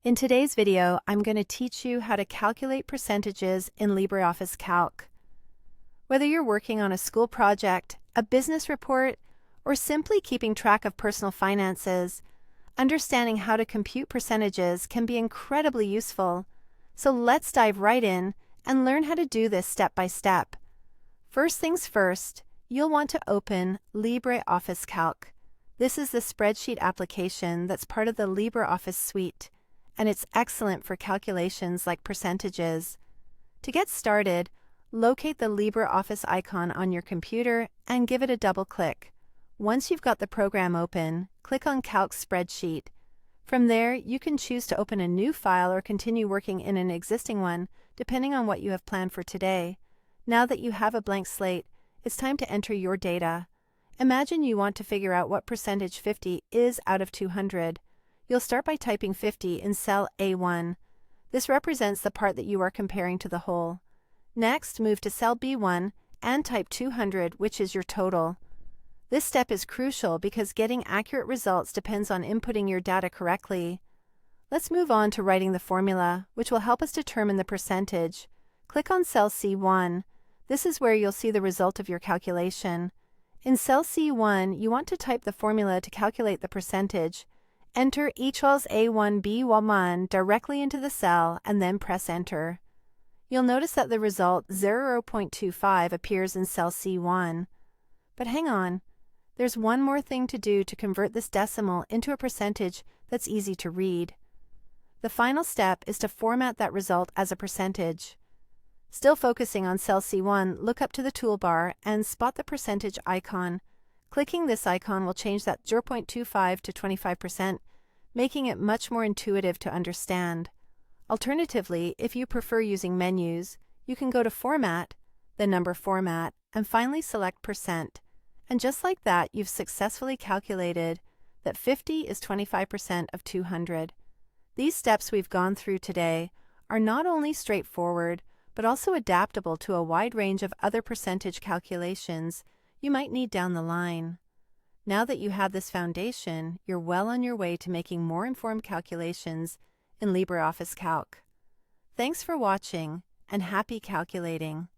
In today's video, I'm going to teach you how to calculate percentages in LibreOffice Calc. Whether you're working on a school project, a business report, or simply keeping track of personal finances, understanding how to compute percentages can be incredibly useful. So let's dive right in and learn how to do this step by step. First things first, you'll want to open LibreOffice Calc. This is the spreadsheet application that's part of the LibreOffice suite, and it's excellent for calculations like percentages. To get started, locate the LibreOffice icon on your computer and give it a double click. Once you've got the program open, click on Calc Spreadsheet. From there, you can choose to open a new file or continue working in an existing one, depending on what you have planned for today. Now that you have a blank slate, it's time to enter your data. Imagine you want to figure out what percentage 50 is out of 200. You'll start by typing 50 in cell A1. This represents the part that you are comparing to the whole. Next, move to cell B1 and type 200, which is your total. This step is crucial because getting accurate results depends on inputting your data correctly. Let's move on to writing the formula, which will help us determine the percentage. Click on cell C1. This is where you'll see the result of your calculation. In cell C1, you want to type the formula to calculate the percentage. Enter equals A1B1 directly into the cell and then press Enter. You'll notice that the result 0.25 appears in cell C1. But hang on, there's one more thing to do to convert this decimal into a percentage that's easy to read. The final step is to format that result as a percentage. Still focusing on cell C1, look up to the toolbar and spot the percentage icon. Clicking this icon will change that 0.25 to 25%, making it much more intuitive to understand. Alternatively, if you prefer using menus, you can go to Format, the number format, and finally select Percent. And just like that, you've successfully calculated that 50 is 25% of 200. These steps we've gone through today are not only straightforward, but also adaptable to a wide range of other percentage calculations you might need down the line. Now that you have this foundation, you're well on your way to making more informed calculations in LibreOffice Calc. Thanks for watching, and happy calculating!